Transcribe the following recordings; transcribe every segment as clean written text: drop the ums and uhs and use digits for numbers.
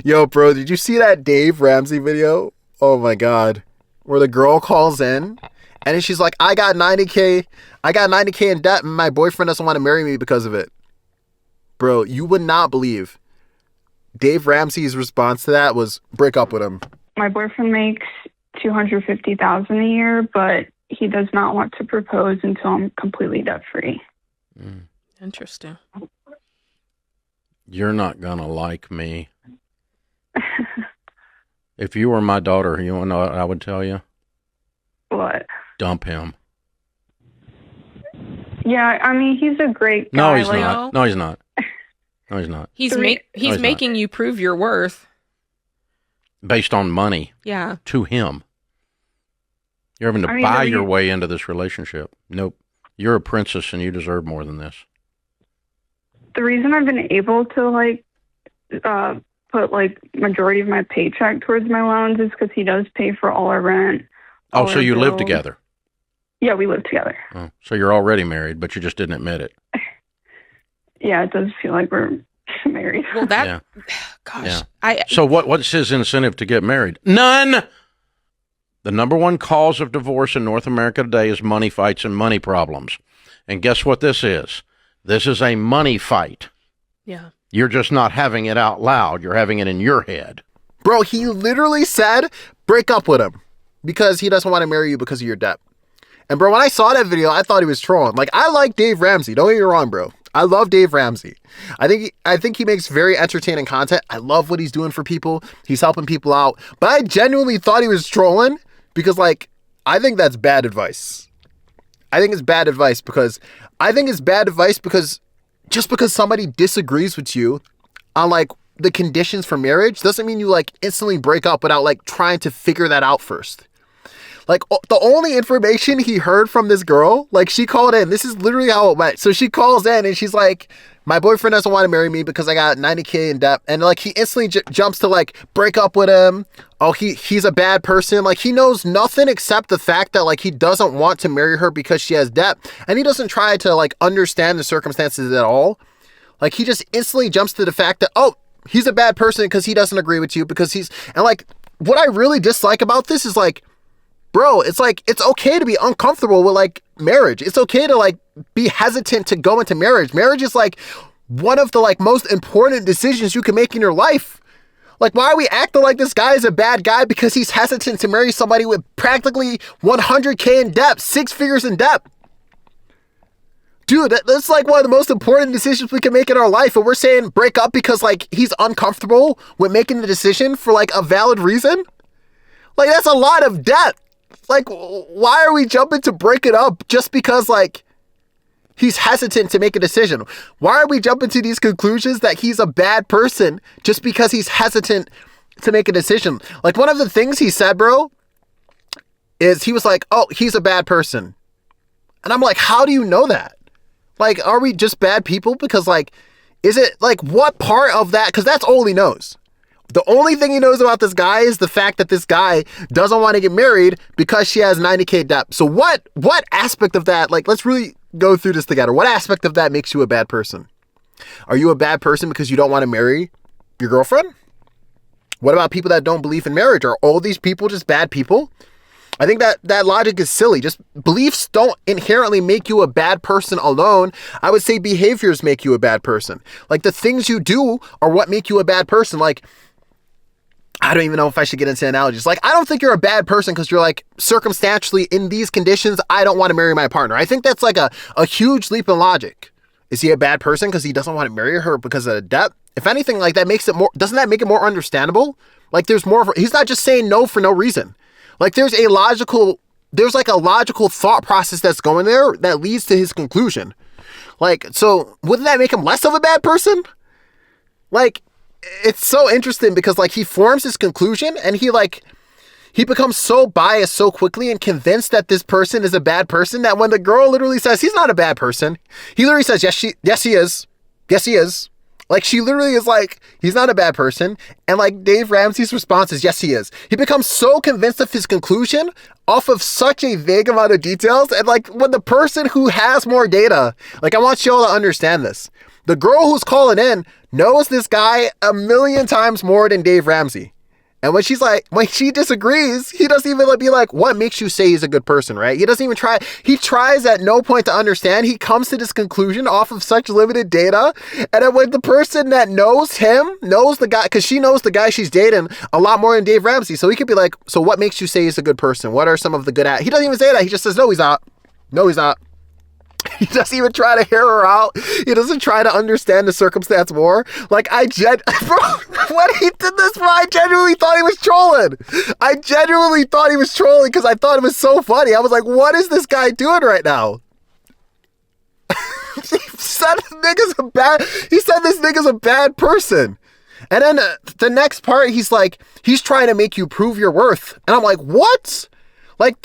Yo, bro, did you see that Dave Ramsey video? Oh my God. Where the girl calls in and then she's like, I got 90K in debt and my boyfriend doesn't want to marry me because of it. Bro, you would not believe Dave Ramsey's response to that was break up with him. My boyfriend makes $250,000 a year, but he does not want to propose until I'm completely debt free. Interesting. You're not gonna like me. If you were my daughter, you want to know what I would tell you? What? Dump him. Yeah, I mean, he's a great guy. No, he's not. No, he's not. No, he's not. He's making you prove your worth. Based on money. Yeah. To him. You're having to buy your way into this relationship. Nope. You're a princess and you deserve more than this. The reason I've been able to put majority of my paycheck towards my loans is because he does pay for all our rent. Oh, so you live together? Yeah, we live together. Oh, so you're already married, but you just didn't admit it. Yeah, it does feel like we're married. Well, gosh. Yeah. So what's his incentive to get married? None. The number one cause of divorce in North America today is money fights and money problems. And guess what this is? This is a money fight. Yeah. You're just not having it out loud. You're having it in your head. Bro, he literally said, break up with him because he doesn't want to marry you because of your debt. And bro, when I saw that video, I thought he was trolling. Like, I like Dave Ramsey. Don't get me wrong, bro. I love Dave Ramsey. I think he makes very entertaining content. I love what he's doing for people. He's helping people out. But I genuinely thought he was trolling because, I think that's bad advice. I think it's bad advice because just because somebody disagrees with you on the conditions for marriage doesn't mean you instantly break up without trying to figure that out first. The only information he heard from this girl, she called in. This is literally how it went. So she calls in and she's like, my boyfriend doesn't want to marry me because I got 90K in debt. And he instantly jumps to break up with him. Oh, he's a bad person. He knows nothing except the fact that he doesn't want to marry her because she has debt. And he doesn't try to understand the circumstances at all. He just instantly jumps to the fact that, oh, he's a bad person because he doesn't agree with you because what I really dislike about this is bro, it's okay to be uncomfortable with marriage. It's okay to be hesitant to go into marriage. Marriage is one of the most important decisions you can make in your life. Why are we acting like this guy is a bad guy because he's hesitant to marry somebody with practically 100K in debt, 6 figures in debt? Dude, that's one of the most important decisions we can make in our life. And we're saying break up because he's uncomfortable with making the decision for a valid reason? That's a lot of debt. Why are we jumping to break it up just because, he's hesitant to make a decision? Why are we jumping to these conclusions that he's a bad person just because he's hesitant to make a decision? One of the things he said, bro, is he was like, oh, he's a bad person. And I'm like, how do you know that? Are we just bad people? Because, is it, what part of that? Because that's all he knows. The only thing he knows about this guy is the fact that this guy doesn't want to get married because she has 90K debt. So what aspect of that, let's really go through this together. What aspect of that makes you a bad person? Are you a bad person because you don't want to marry your girlfriend? What about people that don't believe in marriage? Are all these people just bad people? I think that logic is silly. Just beliefs don't inherently make you a bad person alone. I would say behaviors make you a bad person. The things you do are what make you a bad person. I don't even know if I should get into analogies. I don't think you're a bad person because you're circumstantially in these conditions, I don't want to marry my partner. I think that's a huge leap in logic. Is he a bad person because he doesn't want to marry her because of the debt? If anything, that makes it more, doesn't that make it more understandable? There's more, he's not just saying no for no reason. There's a logical thought process that's going there that leads to his conclusion. So wouldn't that make him less of a bad person? It's so interesting because he forms his conclusion and he becomes so biased so quickly and convinced that this person is a bad person that when the girl literally says he's not a bad person, he literally says, yes, he is. Yes, he is. She literally is he's not a bad person. And Dave Ramsey's response is, yes, he is. He becomes so convinced of his conclusion off of such a vague amount of details. And when the person who has more data, I want you all to understand this. The girl who's calling in knows this guy a million times more than Dave Ramsey. And when she disagrees, he doesn't even be like, what makes you say he's a good person, right? He doesn't even try. He tries at no point to understand. He comes to this conclusion off of such limited data. And then when the person that knows him, knows the guy, because she knows the guy she's dating a lot more than Dave Ramsey. So he could be like, so what makes you say he's a good person? What are some of the good He doesn't even say that. He just says, no, he's not. No, he's not. He doesn't even try to hear her out. He doesn't try to understand the circumstance more. Like, bro, when he did this, bro, I genuinely thought he was trolling. I genuinely thought he was trolling because I thought it was so funny. I was like, what is this guy doing right now? He said this nigga's a bad person. And then the next part, he's like, he's trying to make you prove your worth. And I'm like, what? Like,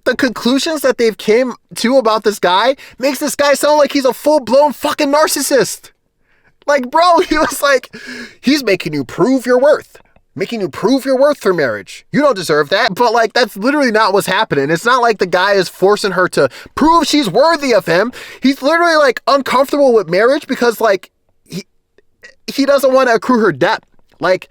the conclusions that they've came to about this guy makes this guy sound like he's a full-blown fucking narcissist. Like, bro, he was like, he's making you prove your worth. Making you prove your worth for marriage. You don't deserve that. But, like, that's literally not what's happening. It's not like the guy is forcing her to prove she's worthy of him. He's literally, like, uncomfortable with marriage because, like, he doesn't want to accrue her debt. Like,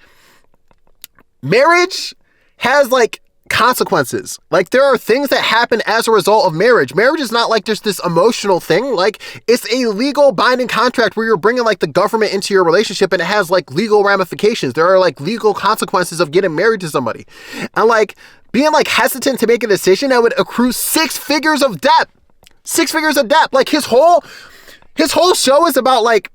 marriage has, like, consequences. Like, there are things that happen as a result of marriage. Marriage is not like just this emotional thing. Like, it's a legal binding contract where you're bringing like the government into your relationship, and it has like legal ramifications. There are like legal consequences of getting married to somebody, and like being like hesitant to make a decision that would accrue 6 figures of debt. 6 figures of debt. Like, his whole show is about like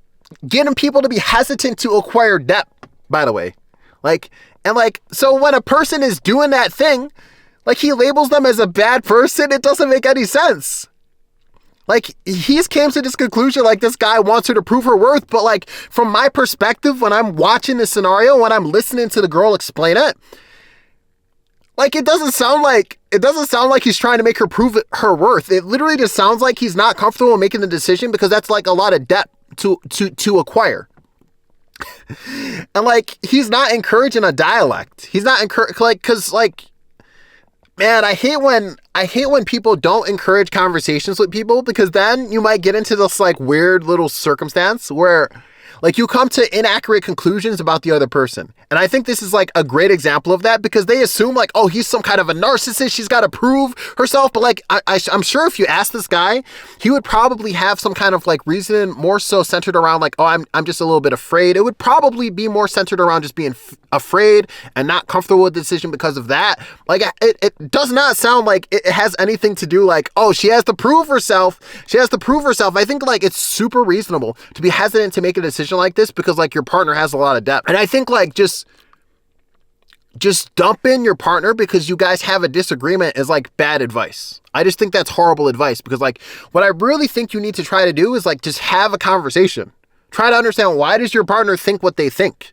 getting people to be hesitant to acquire debt, by the way. Like, and like, so when a person is doing that thing, like, he labels them as a bad person, it doesn't make any sense. Like, he's came to this conclusion, like, this guy wants her to prove her worth, but like, from my perspective, when I'm watching this scenario, when I'm listening to the girl explain it, like, it doesn't sound like he's trying to make her prove her worth. It literally just sounds like he's not comfortable making the decision because that's like a lot of debt to acquire. And like, he's not encouraging a dialect. He's not like, cause like, man, I hate when people don't encourage conversations with people, because then you might get into this like weird little circumstance where like you come to inaccurate conclusions about the other person. And I think this is like a great example of that, because they assume like, oh, he's some kind of a narcissist. She's got to prove herself. But like, I'm sure if you ask this guy, he would probably have some kind of like reason more so centered around like, oh, I'm just a little bit afraid. It would probably be more centered around just being afraid and not comfortable with the decision because of that. Like, it does not sound like it has anything to do like, oh, she has to prove herself. She has to prove herself. I think like it's super reasonable to be hesitant to make a decision like this because like your partner has a lot of debt. And I think like just dump in your partner because you guys have a disagreement is like bad advice. I just think that's horrible advice, because like what I really think you need to try to do is like just have a conversation. Try to understand, why does your partner think what they think?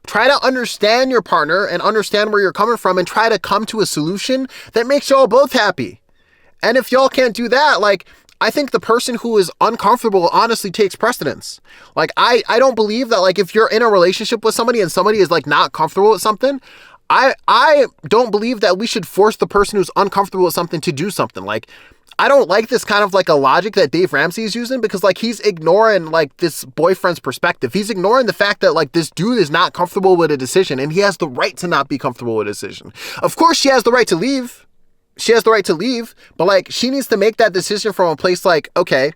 Try to understand your partner and understand where you're coming from, and try to come to a solution that makes y'all both happy. And if y'all can't do that, like, I think the person who is uncomfortable honestly takes precedence. Like, I don't believe that, like, if you're in a relationship with somebody and somebody is, like, not comfortable with something, I don't believe that we should force the person who's uncomfortable with something to do something. Like, I don't like this kind of, like, a logic that Dave Ramsey is using, because, like, he's ignoring, like, this boyfriend's perspective. He's ignoring the fact that, like, this dude is not comfortable with a decision, and he has the right to not be comfortable with a decision. Of course, she has the right to leave. She has the right to leave, but like, she needs to make that decision from a place like, okay,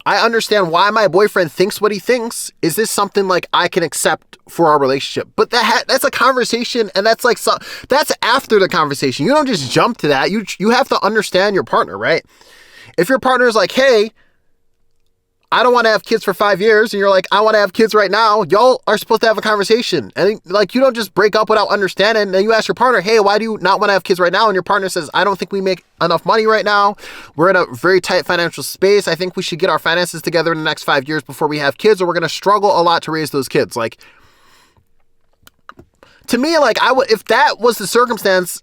I understand why my boyfriend thinks what he thinks. Is this something like I can accept for our relationship? But that's a conversation, and that's like, that's after the conversation. You don't just jump to that. You have to understand your partner, right? If your partner is like, hey, I don't want to have kids for 5 years, and you're like, I want to have kids right now, y'all are supposed to have a conversation. And like, you don't just break up without understanding. And then you ask your partner, hey, why do you not want to have kids right now? And your partner says, I don't think we make enough money right now. We're in a very tight financial space. I think we should get our finances together in the next 5 years before we have kids, or we're going to struggle a lot to raise those kids. Like, to me, like, if that was the circumstance,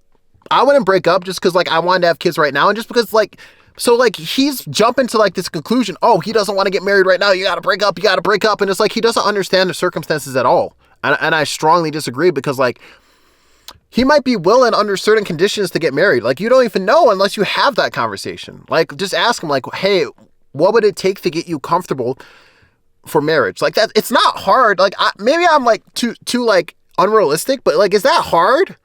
I wouldn't break up just because like I wanted to have kids right now, and just because like, so like, he's jumping to like this conclusion, oh, he doesn't want to get married right now, you got to break up. And it's like, he doesn't understand the circumstances at all. And I strongly disagree, because like, he might be willing under certain conditions to get married. Like, you don't even know unless you have that conversation. Like, just ask him like, hey, what would it take to get you comfortable for marriage. Like that, it's not hard. Like maybe I'm like too like unrealistic, but like, is that hard?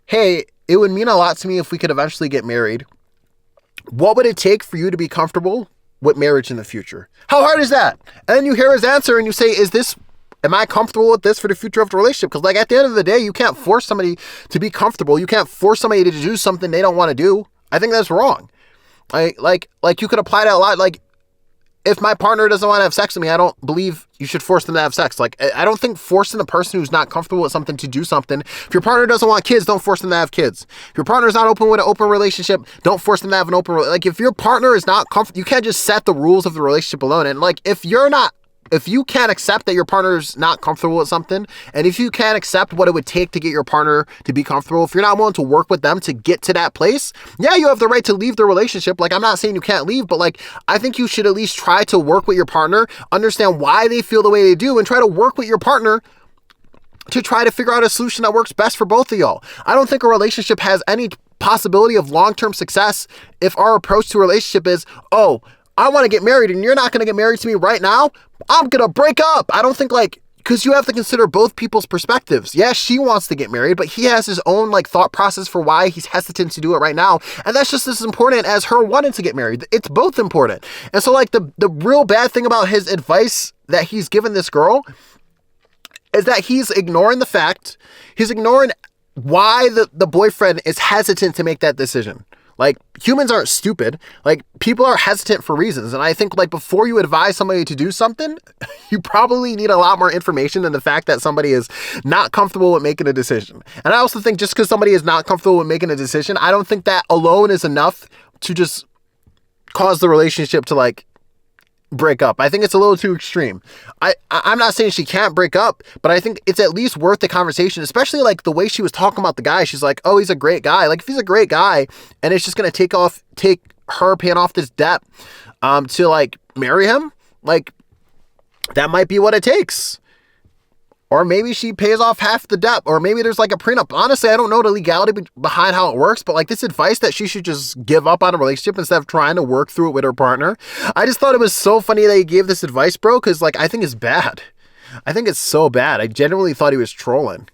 Hey, it would mean a lot to me if we could eventually get married. What would it take for you to be comfortable with marriage in the future? How hard is that? And then you hear his answer and you say, am I comfortable with this for the future of the relationship? Because like at the end of the day, you can't force somebody to be comfortable. You can't force somebody to do something they don't want to do. I think that's wrong. Like you could apply that a lot. Like, if my partner doesn't want to have sex with me, I don't believe you should force them to have sex. Like, I don't think forcing the person who's not comfortable with something to do something. If your partner doesn't want kids, don't force them to have kids. If your partner's not open with an open relationship, don't force them to have an open relationship. Like, if your partner is not comfortable, you can't just set the rules of the relationship alone. And like, if you can't accept that your partner's not comfortable with something, and if you can't accept what it would take to get your partner to be comfortable, if you're not willing to work with them to get to that place, yeah, you have the right to leave the relationship. Like, I'm not saying you can't leave, but like, I think you should at least try to work with your partner, understand why they feel the way they do, and try to work with your partner to try to figure out a solution that works best for both of y'all. I don't think a relationship has any possibility of long-term success if our approach to a relationship is, oh, I want to get married and you're not going to get married to me right now, I'm going to break up. I don't think because you have to consider both people's perspectives. Yeah, she wants to get married, but he has his own thought process for why he's hesitant to do it right now. And that's just as important as her wanting to get married. It's both important. And so the real bad thing about his advice that he's given this girl is that he's ignoring why the boyfriend is hesitant to make that decision. Like, humans aren't stupid. Like, people are hesitant for reasons. And I think, before you advise somebody to do something, you probably need a lot more information than the fact that somebody is not comfortable with making a decision. And I also think just because somebody is not comfortable with making a decision, I don't think that alone is enough to just cause the relationship to, break up. I think it's a little too extreme. I'm not saying she can't break up, but I think it's at least worth the conversation, especially the way she was talking about the guy. She's like, oh, he's a great guy. Like, if he's a great guy and it's just going to take her paying off this debt to marry him, that might be what it takes. Or maybe she pays off half the debt, or maybe there's a prenup. Honestly, I don't know the legality behind how it works, but this advice that she should just give up on a relationship instead of trying to work through it with her partner. I just thought it was so funny that he gave this advice, bro, because I think it's bad. I think it's so bad. I genuinely thought he was trolling.